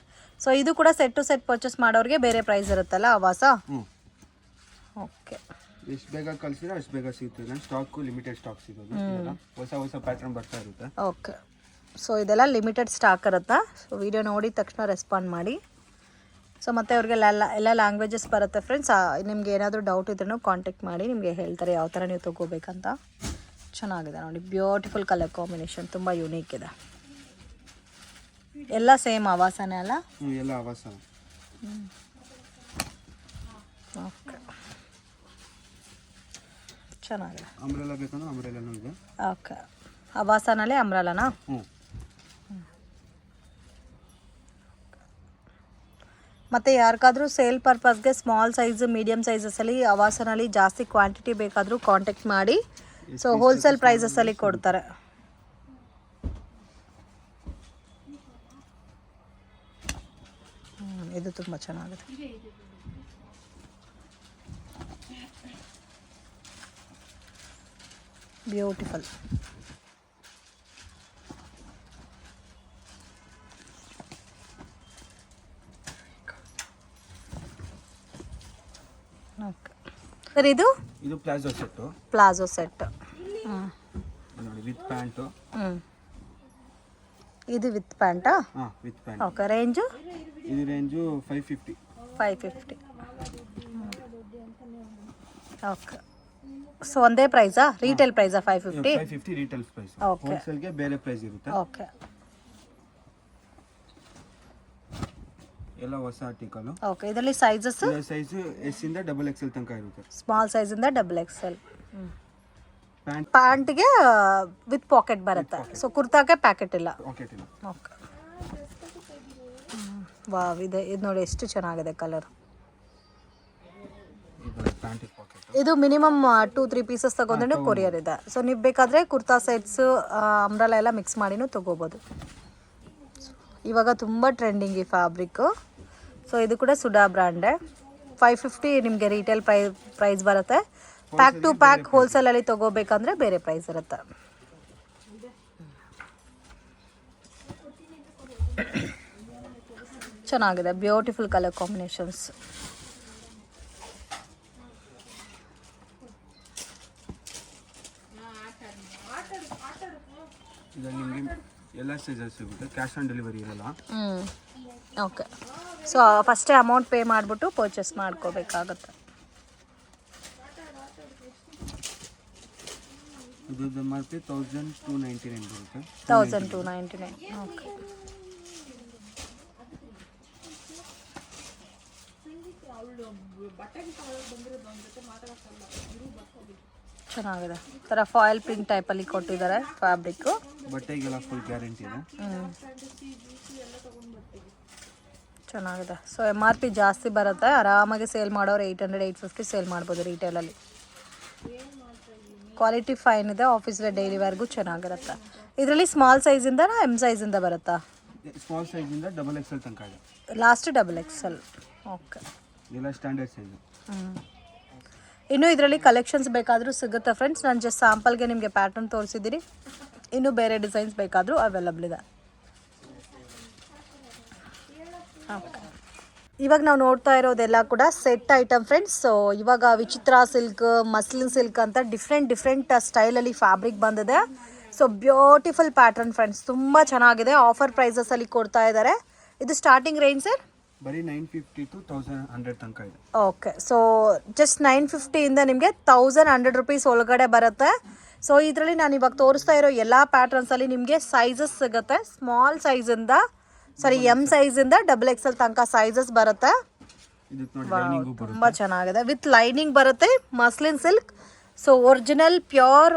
ಸೊ ಇದು ಕೂಡ ಸೆಟ್ ಟು ಸೆಟ್ ಪರ್ಚೇಸ್ ಮಾಡೋರಿಗೆ ಬೇರೆ ಪ್ರೈಸ್ ಇರುತ್ತಲ್ಲ ಅವಾಸ? ಓಕೆ. ಎಷ್ಟು ಬೇಗ ಕಳಿಸಿದ್ರೆ ಅಷ್ಟು ಬೇಗ ಸಿಗುತ್ತೆ. ನಾನು ಸ್ಟಾಕು ಲಿಮಿಟೆಡ್ ಸ್ಟಾಕ್ ಸಿಗೋದು. ಹೊಸ ಪ್ಯಾಟರ್ನ್ ಬರ್ತಾ ಇರುತ್ತೆ. ಓಕೆ. ಸೊ ಇದೆಲ್ಲ ಲಿಮಿಟೆಡ್ ಸ್ಟಾಕ್ ಇರುತ್ತಾ? ಸೊ ವಿಡಿಯೋ ನೋಡಿದ ತಕ್ಷಣ ರೆಸ್ಪಾಂಡ್ ಮಾಡಿ. ಸೊ ಮತ್ತು ಅವ್ರಿಗೆ ಎಲ್ಲ ಲ್ಯಾಂಗ್ವೇಜಸ್ ಬರುತ್ತೆ ಫ್ರೆಂಡ್ಸ್. ನಿಮ್ಗೆ ಏನಾದರೂ ಡೌಟ್ ಇದ್ರೂ ಕಾಂಟ್ಯಾಕ್ಟ್ ಮಾಡಿ, ನಿಮಗೆ ಹೇಳ್ತಾರೆ ಯಾವ ಥರ ನೀವು ತೊಗೋಬೇಕಂತ. ಚೆನ್ನಾಗಿದೆ ನೋಡಿ, ಬ್ಯೂಟಿಫುಲ್ ಕಲರ್ ಕಾಂಬಿನೇಷನ್, ತುಂಬ ಯುನೀಕ್ ಇದೆ. ಎಲ್ಲ ಸೇಮ್ ಆವಾಸನೇ ಅಲ್ಲ? ಎಲ್ಲ ಆವಾಸ. ಓಕೆ, ಚೆನ್ನಾಗಿದೆ. ಅಂಬ್ರೆಲಾ ಬೇಕಂದ್ರೆ ಅಂಬ್ರೆಲಾನು ಇದೆ. ಓಕೆ, ಆವಾಸನಲ್ಲೇ ಅಂಬ್ರೆಲಾನಾ? ಮತ್ತು ಯಾರಿಗಾದ್ರೂ ಸೇಲ್ ಪರ್ಪಸ್ಗೆ ಸ್ಮಾಲ್ ಸೈಜ್ ಮೀಡಿಯಮ್ ಸೈಜಸ್ಸಲ್ಲಿ ಆವಾಸನಲ್ಲಿ ಜಾಸ್ತಿ ಕ್ವಾಂಟಿಟಿ ಬೇಕಾದರೂ ಕಾಂಟ್ಯಾಕ್ಟ್ ಮಾಡಿ. ಸೊ ಹೋಲ್ಸೇಲ್ ಪ್ರೈಸಸಲ್ಲಿ ಕೊಡ್ತಾರೆ. ಇದು ತುಂಬ ಚೆನ್ನಾಗಿದೆ. ಬ್ಯೂಟಿಫುಲ್. ಓಕೆ ಸರ್, ಇದು ಪ್ಲಾಜೋ ಸೆಟ್ಟು. Palazzo set. ನೋಡಿ, ವಿತ್ ಪ್ಯಾಂಟು. ಇದು ವಿತ್ ಪ್ಯಾಂಟಾ? With pant. Okay, range? ಇದು ರೇಂಜು 550. 550. ಓಕೆ, ಸೊ ಒಂದೇ ಪ್ರೈಸಾ? ರೀಟೇಲ್ ಪ್ರೈಸಾ 550? 550 ರೀಟೇಲ್ ಪ್ರೈಸ್. ಓಕೆ, ಹೋಲ್ಸೇಲ್ಗೆ ಬೇರೆ ಪ್ರೈಸ್ ಇರುತ್ತೆ. ಓಕೆ, ಎಲ್ಲ ಹೊಸ ಆರ್ಟಿಕಲ್. ಓಕೆ. ಇದರಲ್ಲಿ ಸೈಜಸ್? ಸೈಜು ಎಸ್ ಇಂದ ಡಬಲ್ ಎಕ್ಸೆಲ್ ತನಕ ಇರುತ್ತೆ. ಸ್ಮಾಲ್ ಸೈಜಿಂದ ಡಬಲ್ ಎಕ್ಸೆಲ್. ಪ್ಯಾಂಟ್ ಪ್ಯಾಂಟ್ಗೆ ವಿತ್ ಪಾಕೆಟ್ ಬರುತ್ತೆ. ಸೊ ಕುರ್ತಾಗೆ ಪ್ಯಾಕೆಟ್ ಇಲ್ಲ. ಪಾಕೆಟ್ ಇಲ್ಲ. ಓಕೆ. ವಾವ್, ಇದು ನೋಡಿ ಎಷ್ಟು ಚೆನ್ನಾಗಿದೆ ಕಲರ್. Pant pocket. ಇದು ಮಿನಿಮಮ್ 2-3 ಪೀಸಸ್ ತಗೊಂಡ್ರೆ ಕೊರಿಯರ್ ಇದೆ. ಸೊ ನೀವು ಬೇಕಾದರೆ ಕುರ್ತಾ ಸೆಟ್ಸ್, ಅಂಬ್ರೆಲಾ ಎಲ್ಲ ಮಿಕ್ಸ್ ಮಾಡಿನೂ ತೊಗೋಬೋದು. ಇವಾಗ ತುಂಬ ಟ್ರೆಂಡಿಂಗ್ ಈ ಫ್ಯಾಬ್ರಿಕ್ಕು. ಸೊ ಇದು ಕೂಡ ಸುಡಾ ಬ್ರ್ಯಾಂಡೆ. 550 ನಿಮಗೆ ರೀಟೇಲ್ ಪ್ರೈಸ್ ಬರುತ್ತೆ. ಪ್ಯಾಕ್ ಟು ಪ್ಯಾಕ್ ಹೋಲ್ಸೇಲಲ್ಲಿ ತೊಗೋಬೇಕಂದ್ರೆ ಬೇರೆ ಪ್ರೈಸ್ ಇರುತ್ತೆ. ಚೆನ್ನಾಗಿದೆ, ಬ್ಯೂಟಿಫುಲ್ ಕಲರ್ ಕಾಂಬಿನೇಷನ್ಸ್. ಇದು ನಿಮಗೆ ಎಲ್ಲ ಸೈಜಸ್ ಸಿಗುತ್ತೆ. ಕ್ಯಾಶ್ ಆನ್ ಡೆಲಿವರಿ ಇರಲ್ಲ. ಓಕೆ. ಸೊ ಫಸ್ಟೇ ಅಮೌಂಟ್ ಪೇ ಮಾಡಿಬಿಟ್ಟು ಪರ್ಚೇಸ್ ಮಾಡ್ಕೋಬೇಕಾಗತ್ತೆ. ಇದು MRP 1299 ಬರುತ್ತೆ. 1299. ಓಕೆ. ಚೆನ್ನಾಗಿದೆ. ಥರ ಫಾಯಿಲ್ ಪ್ರಿಂಟ್ ಟೈಪಲ್ಲಿ ಕೊಟ್ಟಿದ್ದಾರೆ ಫ್ಯಾಬ್ರಿಕ್ಕು. ಬಟ್ಟೆಗೆಲ್ಲ ಫುಲ್ ಗ್ಯಾರಂಟಿ ಇದೆ. ಚೆನ್ನಾಗಿದೆ. ಸೊ MRP ಜಾಸ್ತಿ ಬರುತ್ತೆ. ಆರಾಮಾಗಿ ಸೇಲ್ ಮಾಡೋರು 800-850 ಸೇಲ್ ಮಾಡ್ಬೋದು ರೀಟೇಲಲ್ಲಿ. ಕ್ವಾಲಿಟಿ ಫೈನ್ ಇದೆ. ಆಫೀಸ್ಗೆ ಡೈಲಿ ವೇರ್ಗೂ ಚೆನ್ನಾಗಿರುತ್ತೆ. ಇದರಲ್ಲಿ ಸ್ಮಾಲ್ ಸೈಜಿಂದ ಎಮ್ ಸೈಜಿಂದ ಬರುತ್ತಾ? ಸ್ಮಾಲ್ ಸೈಜಿಂದ ಡಬಲ್ ಎಕ್ಸೆಲ್ ತನಕ ಇದೆ. Last double XL. ಓಕೆ. ಎಲ್ಲ ಸ್ಟ್ಯಾಂಡರ್ಡ್ ಸೈಜು. ಇನ್ನು ಇದರಲ್ಲಿ ಕಲೆಕ್ಷನ್ಸ್ ಬೇಕಾದರೂ ಸಿಗುತ್ತೆ ಫ್ರೆಂಡ್ಸ್. ನಾನು ಜಸ್ಟ್ ಸ್ಯಾಂಪಲ್ಗೆ ನಿಮಗೆ ಪ್ಯಾಟರ್ನ್ ತೋರಿಸಿದ್ದೀನಿ. ಇನ್ನೂ ಬೇರೆ ಡಿಸೈನ್ಸ್ ಬೇಕಾದರೂ ಅವೈಲಬಲ್ ಇದೆ. ಓಕೆ. ಇವಾಗ ನಾವು ನೋಡ್ತಾ ಇರೋದೆಲ್ಲ ಕೂಡ ಸೆಟ್ ಐಟಮ್ ಫ್ರೆಂಡ್ಸ್. ಸೊ ಇವಾಗ ವಿಚಿತ್ರ ಸಿಲ್ಕ್, ಮಸ್ಲಿನ್ ಸಿಲ್ಕ್ ಅಂತ ಡಿಫ್ರೆಂಟ್ ಸ್ಟೈಲಲ್ಲಿ ಫ್ಯಾಬ್ರಿಕ್ ಬಂದಿದೆ. ಸೊ ಬ್ಯೂಟಿಫುಲ್ ಪ್ಯಾಟರ್ನ್ ಫ್ರೆಂಡ್ಸ್, ತುಂಬ ಚೆನ್ನಾಗಿದೆ. ಆಫರ್ ಪ್ರೈಸಸಲ್ಲಿ ಕೊಡ್ತಾ ಇದ್ದಾರೆ. ಇದು ಸ್ಟಾರ್ಟಿಂಗ್ ರೇಂಜ್ ಸರ್? ಬರೀ 950 to 1100 ತನಕ ಇದೆ. ಓಕೆ. ಸೊ ಜಸ್ಟ್ 950ಇಂದ ನಿಮಗೆ 1100 ರುಪೀಸ್ ಒಳಗಡೆ ಬರುತ್ತೆ. ಸೊ ಇದರಲ್ಲಿ ನಾನು ಇವಾಗ ತೋರಿಸ್ತಾ ಇರೋ ಎಲ್ಲ ಪ್ಯಾಟರ್ನ್ಸಲ್ಲಿ ನಿಮಗೆ ಸೈಜಸ್ ಸಿಗುತ್ತೆ. ಸ್ಮಾಲ್ ಸೈಜಿಂದ ಎಮ್ ಸೈಜಿಂದ ಡಬಲ್ ಎಕ್ಸೆಲ್ ತನಕ ಸೈಜಸ್ ಬರುತ್ತೆ. ತುಂಬ ಚೆನ್ನಾಗಿದೆ. ವಿತ್ ಲೈನಿಂಗ್ ಬರುತ್ತೆ. Muslin silk. So original pure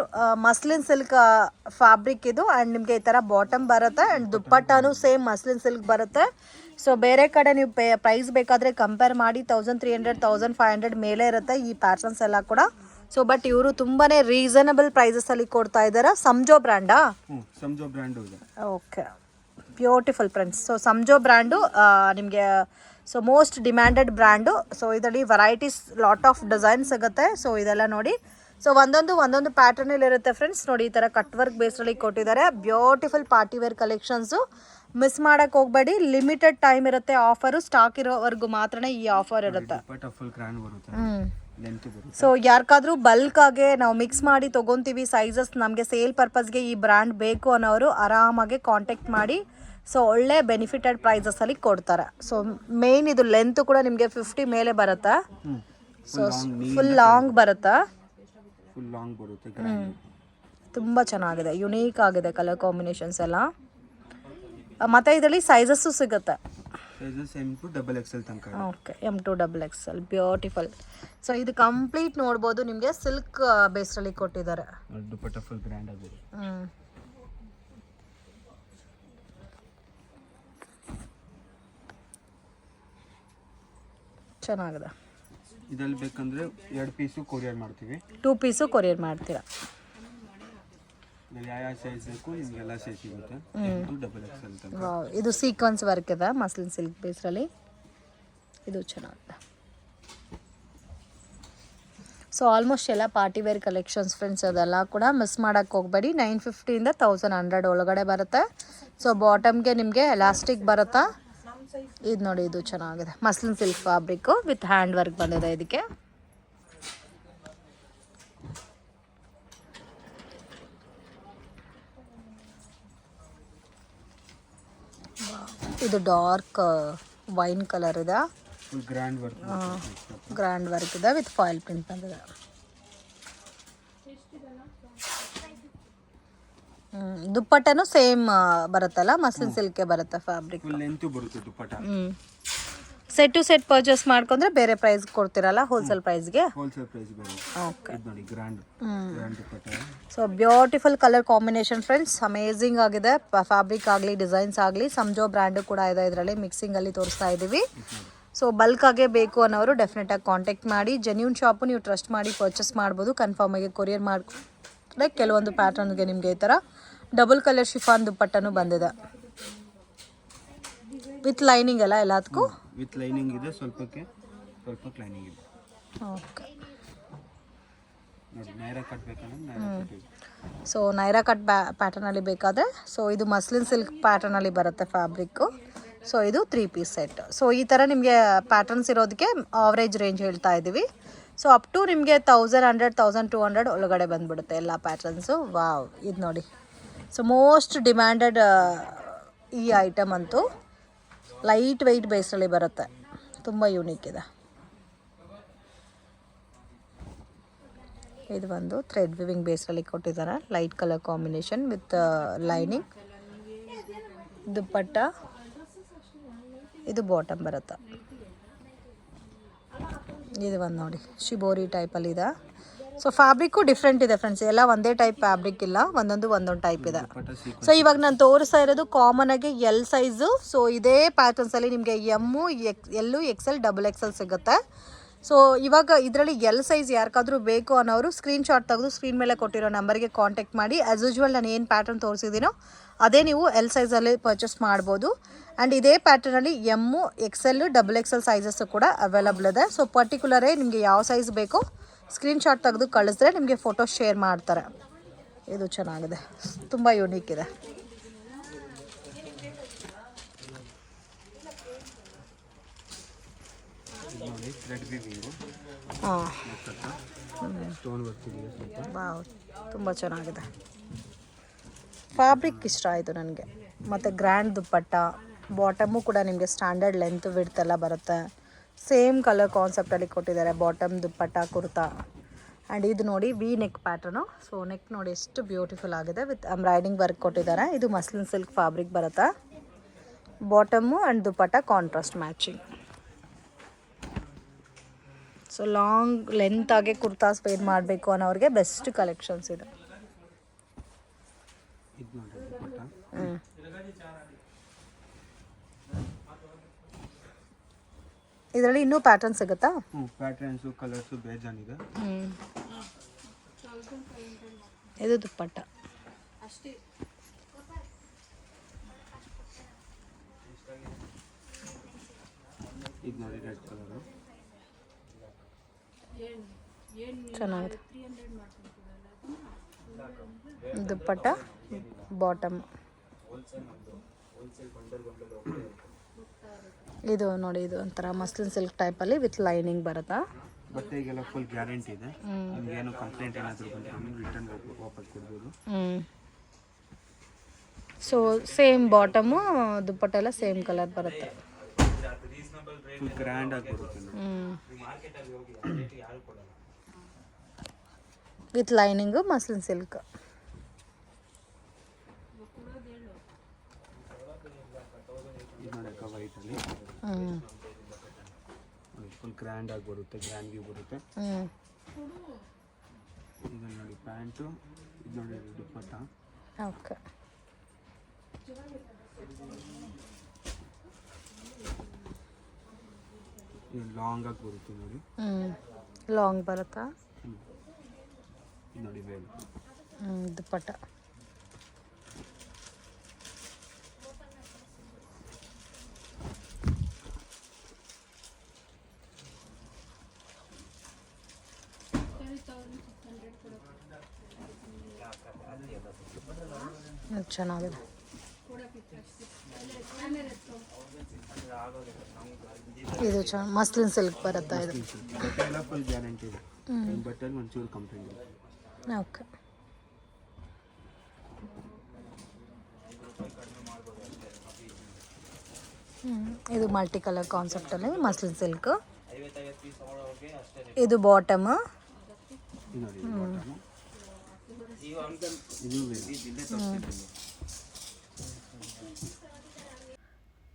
muslin silk fabric ಇದು. ಆ್ಯಂಡ್ ನಿಮಗೆ ಈ ಥರ ಬಾಟಮ್ ಬರುತ್ತೆ. ಆ್ಯಂಡ್ ದುಪ್ಪಟ್ಟಾನು ಸೇಮ್ ಮಸ್ಲಿನ್ ಸಿಲ್ಕ್ ಬರುತ್ತೆ. ಸೊ ಬೇರೆ ಕಡೆ ನೀವು ಪ್ರೈಸ್ ಬೇಕಾದರೆ ಕಂಪೇರ್ ಮಾಡಿ 1300-1500 ಮೇಲೆ ಇರುತ್ತೆ ಈ ಪ್ಯಾಟರ್ನ್ಸ್ ಎಲ್ಲ ಕೂಡ. ಸೊ ಬಟ್ ಇವರು ತುಂಬಾ ರೀಸನಬಲ್ ಪ್ರೈಸಸಲ್ಲಿ ಕೊಡ್ತಾ ಇದ್ದಾರೆ. ಸಂಜೋ ಬ್ರ್ಯಾಂಡಾ? ಸಂಜೋ ಬ್ರ್ಯಾಂಡು ಇದೆ. Okay. Beautiful friends. So Sanjo brand ನಿಮಗೆ so most demanded brand. So ಇದರಲ್ಲಿ ವೆರೈಟೀಸ್ ಲಾಟ್ ಆಫ್ ಡಿಸೈನ್ ಸಿಗುತ್ತೆ. ಸೊ ಇದೆಲ್ಲ ನೋಡಿ. ಸೊ ಒಂದೊಂದು ಪ್ಯಾಟರ್ನಲ್ಲಿ ಇರುತ್ತೆ ಫ್ರೆಂಡ್ಸ್. ನೋಡಿ ಈ ಥರ ಕಟ್ ವರ್ಕ್ ಬೇಸ್ನಲ್ಲಿ ಕೊಟ್ಟಿದ್ದಾರೆ. Beautiful party wear collections. Miss ಮಾಡೋಕ್ಕೆ ಹೋಗಬೇಡಿ. ಲಿಮಿಟೆಡ್ ಟೈಮ್ ಇರುತ್ತೆ ಆಫರು. ಸ್ಟಾಕ್ ಇರೋವರೆಗೂ ಮಾತ್ರನೇ ಈ ಆಫರ್ ಇರುತ್ತೆ. ಸೊ ಯಾರಿಗಾದ್ರೂ ಬಲ್ಕಾಗೆ ನಾವು ಮಿಕ್ಸ್ ಮಾಡಿ ತೊಗೊತೀವಿ ಸೈಜಸ್, ನಮಗೆ ಸೇಲ್ ಪರ್ಪಸ್ಗೆ ಈ ಬ್ರ್ಯಾಂಡ್ ಬೇಕು ಅನ್ನೋರು ಆರಾಮಾಗಿ ಕಾಂಟ್ಯಾಕ್ಟ್ ಮಾಡಿ. ಸೊ ಒಳ್ಳೆ ಬೆನಿಫಿಟೆಡ್ ಪ್ರೈಸಸಲ್ಲಿ ಕೊಡ್ತಾರೆ. ಸೊ ಮೇಯ್ನ್ ಇದು ಲೆಂತ್ ಕೂಡ ನಿಮಗೆ 50 ಮೇಲೆ ಬರುತ್ತೆ. ಸೊ ಫುಲ್ ಲಾಂಗ್ ಬರುತ್ತೆ. ತುಂಬ ಚೆನ್ನಾಗಿದೆ, ಯುನೀಕ್ ಆಗಿದೆ ಕಲರ್ ಕಾಂಬಿನೇಷನ್ಸ್ ಎಲ್ಲ. ಮತ್ತು ಇದರಲ್ಲಿ ಸೈಜಸ್ಸು ಸಿಗುತ್ತೆ. Sizes M to double XL ತನಕ. Okay, M2XXL beautiful. ಸೊ ಇದು ಕಂಪ್ಲೀಟ್ ನೋಡ್ಬೋದು, ನಿಮಗೆ ಸಿಲ್ಕ್ ಬೇಸ್ರಲ್ಲಿ ಕೊಟ್ಟಿದ್ದಾರೆ. ದುಪಟ್ಟ ಫುಲ್ ಗ್ರ್ಯಾಂಡ್ ಆಗಿದೆ. ಚೆನ್ನಾಗಿದೆ. ಇದರಲ್ಲಿ ಬೇಕಂದ್ರೆ 2 ಪೀಸು ಕೊರಿಯರ್ ಮಾಡ್ತೀವಿ. 2 ಪೀಸು ಕೊರಿಯರ್ ಮಾಡ್ತೀರಾ. ಯಾವ ಸೈಜ್ ಬೇಕು ನಿಮಗೆಲ್ಲ ಸೈಜ್ ಸಿಗುತ್ತೆ. M2 ಡಬಲ್ ಎಕ್ಸೆಲ್ ತನಕ. ಇದು ಸೀಕ್ವೆನ್ಸ್ ವರ್ಕ್ ಇದೆ ಮಸ್ಲಿನ್ ಸಿಲ್ಕ್ ಬೇಸ್ರಲ್ಲಿ, ಇದು ಚೆನ್ನಾಗಿದೆ. ಸೊ ಆಲ್ಮೋಸ್ಟ್ ಎಲ್ಲ ಪಾರ್ಟಿ ವೇರ್ ಕಲೆಕ್ಷನ್ಸ್ ಫ್ರೆಂಡ್ಸ್, ಅದೆಲ್ಲ ಕೂಡ ಮಿಸ್ ಮಾಡೋಕ್ಕೆ ಹೋಗಬೇಡಿ. 950ಇಂದ 1100 ಒಳಗಡೆ ಬರುತ್ತೆ. ಸೊ ಬಾಟಮ್ಗೆ ನಿಮಗೆ ಎಲಾಸ್ಟಿಕ್ ಬರುತ್ತಾ. ಇದು ನೋಡಿ, ಇದು ಚೆನ್ನಾಗಿದೆ, muslin silk fabric with hand work ಬಂದಿದೆ ಇದಕ್ಕೆ. ಇದು ಡಾರ್ಕ್ ವೈನ್ ಕಲರ್ ಇದೆ, ಗ್ರ್ಯಾಂಡ್ ವರ್ಕ್. ಗ್ರ್ಯಾಂಡ್ ವರ್ಕ್ ಇದೆ ವಿತ್ ಫಾಯಿಲ್ ಪ್ರಿಂಟ್ ಬಂದಿದೆ. ದುಪ್ಪಟ್ಟನು ಸೇಮ್ ಬರುತ್ತಲ್ಲ, ಮಸ್ಲಿನ್ ಸಿಲ್ಕೆ ಬರುತ್ತೆ ಫ್ಯಾಬ್ರಿಕ್. ಫುಲ್ ಲೆಂತ್ ಬರುತ್ತೆ dupatta. Set to set purchase ಮಾಡ್ಕೊಂಡ್ರೆ ಬೇರೆ ಪ್ರೈಸ್ ಕೊಡ್ತೀರಲ್ಲ, ಹೋಲ್ಸೇಲ್ ಪ್ರೈಸ್ಗೆ. ಹೋಲ್ಸೇಲ್ ಪ್ರೈಸ್ ಬರುತ್ತೆ. ಓಕೆ, ಇದು ನೋಡಿ grand dupatta. So beautiful colour combination friends, amazing ಆಗಿದೆ. ಫ್ಯಾಬ್ರಿಕ್ ಆಗಲಿ ಡಿಸೈನ್ಸ್ ಆಗಲಿ ಸಂಜೋ ಬ್ರ್ಯಾಂಡು ಕೂಡ ಇದೆ ಇದರಲ್ಲಿ, ಮಿಕ್ಸಿಂಗಲ್ಲಿ ತೋರಿಸ್ತಾ ಇದ್ದೀವಿ. ಸೊ ಬಲ್ಕಾಗೆ ಬೇಕು ಅನ್ನೋರು ಡೆಫಿನೆಟಾಗಿ ಕಾಂಟ್ಯಾಕ್ಟ್ ಮಾಡಿ. ಜೆನ್ಯೂನ್ ಶಾಪು, ನೀವು ಟ್ರಸ್ಟ್ ಮಾಡಿ ಪರ್ಚೇಸ್ ಮಾಡ್ಬೋದು. ಕನ್ಫರ್ಮಾಗಿ ಕೊರಿಯರ್ ಮಾಡಿಕೊಂಡ್ರೆ ಕೆಲವೊಂದು ಪ್ಯಾಟರ್ನ್ಗೆ ನಿಮಗೆ ಈ ಥರ ಡಬಲ್ ಕಲರ್ ಶಿಫಾನ್ ದುಪ್ಪಟ್ಟನು ಬಂದಿದೆ ವಿತ್ ಲೈನಿಂಗ್ ಎಲ್ಲ ಎಲ್ಲದಕ್ಕೂ. ವಿತ್ ಲೈನಿಂಗ್ ಇದೆ, ಸ್ವಲ್ಪ ಲೈನಿಂಗ್ ಇದೆ. ಓಕೆ, ನೋಡಿ ನೈರಾ ಕಟ್ ಬೇಕಂದ್ರೆ ನೈರಾ ಕಟ್ ಇದೆ. ಸೊ ನೈರಾ ಕಟ್ ಪ್ಯಾಟರ್ನಲ್ಲಿ ಬೇಕಾದರೆ, ಸೊ ಇದು ಮಸ್ಲಿನ್ ಸಿಲ್ಕ್ ಪ್ಯಾಟರ್ನಲ್ಲಿ ಬರುತ್ತೆ ಫ್ಯಾಬ್ರಿಕ್ಕು. ಸೊ ಇದು 3 ಪೀಸ್ ಸೆಟ್. ಸೊ ಈ ಥರ ನಿಮಗೆ ಪ್ಯಾಟರ್ನ್ಸ್ ಇರೋದಕ್ಕೆ ಆವ್ರೇಜ್ ರೇಂಜ್ ಹೇಳ್ತಾ ಇದ್ದೀವಿ. ಸೊ ಅಪ್ ಟು ನಿಮಗೆ 1100 1200 ಒಳಗಡೆ ಬಂದುಬಿಡುತ್ತೆ ಎಲ್ಲ ಪ್ಯಾಟರ್ನ್ಸು. ವಾವ್, ಇದು ನೋಡಿ. ಸೊ ಮೋಸ್ಟ್ ಡಿಮ್ಯಾಂಡೆಡ್ ಈ ಐಟಮ್ ಅಂತೂ ಲೈಟ್ ವೆಯ್ಟ್ ಬೇಸಲ್ಲಿ ಬರುತ್ತೆ, ತುಂಬ ಯೂನಿಕ್ ಇದೆ. ಇದು ಒಂದು ಥ್ರೆಡ್ ವಿವಿಂಗ್ ಬೇಸಲ್ಲಿ ಕೊಟ್ಟಿದ್ದಾರೆ, light colour combination with lining. Dupatta, ಇದು ಬಾಟಮ್ ಬರುತ್ತೆ. ಇದು ಒಂದು ನೋಡಿ, ಶಿಬೋರಿ ಟೈಪಲ್ಲಿ ಇದೆ. ಸೊ ಫ್ಯಾಬ್ರಿಕ್ಕು ಡಿಫ್ರೆಂಟ್ ಇದೆ ಫ್ರೆಂಡ್ಸ್, ಎಲ್ಲ ಒಂದೇ ಟೈಪ್ ಫ್ಯಾಬ್ರಿಕ್ ಇಲ್ಲ, ಒಂದೊಂದು ಟೈಪ್ ಇದೆ. ಸೊ ಇವಾಗ ನಾನು ತೋರಿಸ್ತಾ ಇರೋದು ಕಾಮನ್ ಆಗಿ ಎಲ್ ಸೈಜು. ಸೊ ಇದೇ ಪ್ಯಾಟರ್ನ್ಸಲ್ಲಿ ನಿಮಗೆ ಎಮ್ಮು, ಎಲ್ಲು, XL, XXL ಸಿಗುತ್ತೆ. ಸೊ ಇವಾಗ ಇದರಲ್ಲಿ ಎಲ್ ಸೈಜ್ ಯಾರಿಗಾದ್ರೂ ಬೇಕು ಅನ್ನೋರು ಸ್ಕ್ರೀನ್ಶಾಟ್ ತೆಗೆದು ಸ್ಕ್ರೀನ್ ಮೇಲೆ ಕೊಟ್ಟಿರೋ ನಂಬರ್ಗೆ ಕಾಂಟ್ಯಾಕ್ಟ್ ಮಾಡಿ. ಆ್ಯಸ್ ಯೂಶ್ವಲ್ ನಾನು ಏನು ಪ್ಯಾಟರ್ನ್ ತೋರಿಸಿದ್ದೀನೋ ಅದೇ ನೀವು ಎಲ್ ಸೈಜಲ್ಲಿ ಪರ್ಚೇಸ್ ಮಾಡ್ಬೋದು. ಆ್ಯಂಡ್ ಇದೇ ಪ್ಯಾಟರ್ನಲ್ಲಿ ಎಮ್ಮು, XL, XXL ಸೈಜಸ್ಸು ಕೂಡ ಅವೈಲಬಲ್ ಇದೆ. ಸೊ ಪರ್ಟಿಕ್ಯುಲರೇ ನಿಮಗೆ ಯಾವ ಸೈಜ್ ಬೇಕೋ ಸ್ಕ್ರೀನ್ಶಾಟ್ ತೆಗೆದು ಕಳಿಸಿದ್ರೆ ನಿಮಗೆ ಫೋಟೋ ಶೇರ್ ಮಾಡ್ತಾರೆ. ಇದು ಚೆನ್ನಾಗಿದೆ, ತುಂಬ ಯೂನಿಕ್ ಇದೆ. ವಾವ್, ತುಂಬ ಚೆನ್ನಾಗಿದೆ. ಫ್ಯಾಬ್ರಿಕ್ ಇಷ್ಟ ಆಯಿತು ನನಗೆ. ಮತ್ತು ಗ್ರ್ಯಾಂಡ್ ದುಪ್ಪಟ್ಟ, ಬಾಟಮು ಕೂಡ ನಿಮಗೆ ಸ್ಟ್ಯಾಂಡರ್ಡ್ ಲೆಂತ್ ವಿಡ್ತ್ ಎಲ್ಲ ಬರುತ್ತೆ. ಸೇಮ್ ಕಲರ್ ಕಾನ್ಸೆಪ್ಟಲ್ಲಿ ಕೊಟ್ಟಿದ್ದಾರೆ, ಬಾಟಮ್ ದುಪ್ಪಟ್ಟ ಕುರ್ತಾ. ಆ್ಯಂಡ್ ಇದು ನೋಡಿ V neck pattern. So neck ನೋಡಿ ಎಷ್ಟು ಬ್ಯೂಟಿಫುಲ್ ಆಗಿದೆ, ವಿತ್ ಎಂಬ್ರಾಯ್ಡಿಂಗ್ ವರ್ಕ್ ಕೊಟ್ಟಿದ್ದಾರೆ. ಇದು ಮಸ್ಲಿನ್ ಸಿಲ್ಕ್ ಫ್ಯಾಬ್ರಿಕ್ ಬರುತ್ತೆ. Bottom and dupatta contrast matching. So long ಲೆಂತಾಗೆ ಕುರ್ತಾಸ್ ವೇರ್ ಮಾಡಬೇಕು ಅನ್ನೋರಿಗೆ ಬೆಸ್ಟ್ ಕಲೆಕ್ಷನ್ಸ್ ಇದೆ. ಇದರಲ್ಲಿ ಇನ್ನೂ ಪ್ಯಾಟರ್ನ್ ಸಿಗುತ್ತಾ? ಪ್ಯಾಟರ್ನ್ಸು ಕಲರ್ಸು ಬೇಜಾನ್ ಇದೆ. ಇದು ದುಪ್ಪಟ್ಟ. ಇದು ನೋಡಿ ರೆಡ್ ಕಲರು, ಚೆನ್ನಾಗಿದೆ. ದುಪ್ಪಟ್ಟ, ಬಾಟಮ್. ಇದು ನೋಡಿ, ಇದು ಒಂಥರ ಮಸ್ಲಿನ್ ಸಿಲ್ಕ್ ಟೈಪಲ್ಲಿ ವಿತ್ ಲೈನಿಂಗ್ ಬರುತ್ತಾ. ಬಟ್ಟೆಗೆಲ್ಲ ಫುಲ್ ಗ್ಯಾರಂಟಿ ಇದೆ. ನಿಮಗೇನು ಕಂಪ್ಲೇಂಟ್ ಏನಾದರೂ ಬಂದರೆ ರಿಟರ್ನ್ ವಾಪಸ್ ಕೊಡ್ಬೋದು. ಸೊ ಸೇಮ್ ಬಾಟಮು ದುಪ್ಪಟ್ಟ ಎಲ್ಲ ಸೇಮ್ ಕಲರ್ ಬರುತ್ತೆ. ಫುಲ್ ಗ್ರ್ಯಾಂಡ್ ಆಗಿ ಬರುತ್ತೆ ವಿತ್ ಲೈನಿಂಗು ಮಸ್ಲಿನ್ ಸಿಲ್ಕ್. ಇದು ನೋಡಿ ಅಕ್ಕ ವೈಟಲ್ಲಿ ಫುಲ್ ಗ್ರ್ಯಾಂಡ್ ಆಗಿ ಬರುತ್ತೆ, ಗ್ರ್ಯಾಂಡ್ ವ್ಯೂ ಬರುತ್ತೆ. ಇದು ನೋಡಿ ಪ್ಯಾಂಟು, ಇದು ನೋಡಿ ದುಪ್ಪಟ್ಟ. ಓಕೆ. ಇದು ಲಾಂಗ್ ಆಗಿ ಬರುತ್ತೆ ನೋಡಿ. ಲಾಂಗ್ ಬರುತ್ತಾ? ಇದು ನೋಡಿ ವೇಲ್. ದುಪ್ಪಟ್ಟ. ಚೆನ್ನಾಗಿದೆ. ಇದು ಮಸ್ಲಿನ್ ಸಿಲ್ಕ್ ಬರುತ್ತಾ ಇದು? ಬಟ್ಟೆ ಎಲ್ಲ ಫುಲ್ ಗ್ಯಾರಂಟಿ ಇದೆ. ಬಟ್ಟೆಲಿ ಒಂಚೂರು ಕಂಪ್ಲೇಂಟ್ ಇದೆ. ಓಕೆ. ಇದು ಮಲ್ಟಿ ಕಲರ್ ಕಾನ್ಸೆಪ್ಟಲ್ಲಿ ಮಸ್ಲಿನ್ ಸಿಲ್ಕ್. ಇದು ಬಾಟಮ್.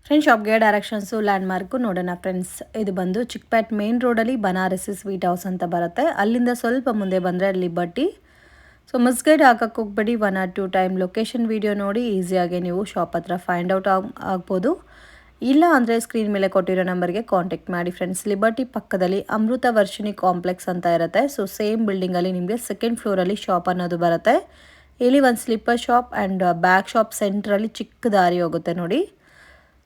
ಫ್ರೆಂಡ್ಸ್, ಶಾಪ್ಗೆ ಡೈರೆಕ್ಷನ್ಸು ಲ್ಯಾಂಡ್ಮಾರ್ಕು ನೋಡೋಣ ಫ್ರೆಂಡ್ಸ್. ಇದು ಬಂದು ಚಿಕ್ಕಪೇಟ್ ಮೇನ್ ರೋಡಲ್ಲಿ ಬನಾರಸಿ ಸ್ವೀಟ್ ಹೌಸ್ ಅಂತ ಬರುತ್ತೆ. ಅಲ್ಲಿಂದ ಸ್ವಲ್ಪ ಮುಂದೆ ಬಂದರೆ ಅಲ್ಲಿ ಬಟ್ಟಿ. ಸೊ ಮಿಸ್ಗೈಡ್ ಹಾಕಕ್ಕೆ ಹೋಗ್ಬೇಡಿ. 1 or 2 ಟೈಮ್ ಲೊಕೇಶನ್ ವೀಡಿಯೋ ನೋಡಿ ಈಸಿಯಾಗಿ ನೀವು ಶಾಪ್ ಹತ್ರ ಫೈಂಡ್ ಔಟ್ ಆಗ್ಬೋದು. ಇಲ್ಲ ಅಂದರೆ ಸ್ಕ್ರೀನ್ ಮೇಲೆ ಕೊಟ್ಟಿರೋ ನಂಬರ್ಗೆ ಕಾಂಟ್ಯಾಕ್ಟ್ ಮಾಡಿ ಫ್ರೆಂಡ್ಸ್. ಲಿಬರ್ಟಿ ಪಕ್ಕದಲ್ಲಿ ಅಮೃತ ವರ್ಷಿಣಿ ಕಾಂಪ್ಲೆಕ್ಸ್ ಅಂತ ಇರುತ್ತೆ. ಸೊ ಸೇಮ್ ಬಿಲ್ಡಿಂಗಲ್ಲಿ ನಿಮಗೆ 2nd ಫ್ಲೋರಲ್ಲಿ ಶಾಪ್ ಅನ್ನೋದು ಬರುತ್ತೆ. ಇಲ್ಲಿ ಒಂದು slipper shop and bag shop ಸೆಂಟ್ರಲ್ಲಿ ಚಿಕ್ಕ ದಾರಿ ಹೋಗುತ್ತೆ ನೋಡಿ.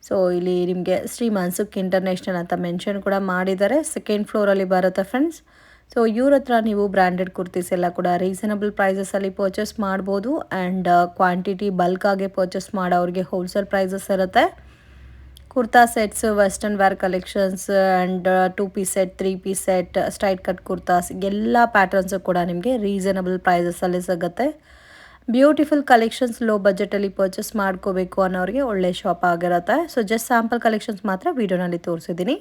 ಸೊ ಇಲ್ಲಿ ನಿಮಗೆ ಶ್ರೀ ಮನ್ಸುಖ್ ಇಂಟರ್ನ್ಯಾಷನಲ್ ಅಂತ ಮೆನ್ಷನ್ ಕೂಡ ಮಾಡಿದ್ದಾರೆ. 2nd ಫ್ಲೋರಲ್ಲಿ ಬರುತ್ತೆ ಫ್ರೆಂಡ್ಸ್. ಸೊ ಇವ್ರ ಹತ್ರ ನೀವು ಬ್ರ್ಯಾಂಡೆಡ್ ಕುರ್ತೀಸ್ ಎಲ್ಲ ಕೂಡ ರೀಸನಬಲ್ ಪ್ರೈಸಸಲ್ಲಿ ಪರ್ಚೇಸ್ ಮಾಡ್ಬೋದು. ಆ್ಯಂಡ್ ಕ್ವಾಂಟಿಟಿ ಬಲ್ಕಾಗೆ ಪರ್ಚೇಸ್ ಮಾಡೋರಿಗೆ ಹೋಲ್ಸೇಲ್ ಪ್ರೈಸಸ್ ಇರುತ್ತೆ. Kurta sets, western wear collections and 2 piece set, 3 piece set, straight cut kurtas ಎಲ್ಲ ಪ್ಯಾಟರ್ನ್ಸು ಕೂಡ ನಿಮಗೆ ರೀಸನಬಲ್ ಪ್ರೈಸಸಲ್ಲಿ ಸಿಗುತ್ತೆ. ಬ್ಯೂಟಿಫುಲ್ ಕಲೆಕ್ಷನ್ಸ್ ಲೋ ಬಜೆಟಲ್ಲಿ ಪರ್ಚೇಸ್ ಮಾಡ್ಕೋಬೇಕು ಅನ್ನೋರಿಗೆ ಒಳ್ಳೆ ಶಾಪ್ ಆಗಿರುತ್ತೆ. ಸೊ ಜಸ್ಟ್ ಸ್ಯಾಂಪಲ್ ಕಲೆಕ್ಷನ್ಸ್ ಮಾತ್ರ ವೀಡಿಯೋನಲ್ಲಿ ತೋರಿಸಿದ್ದೀನಿ.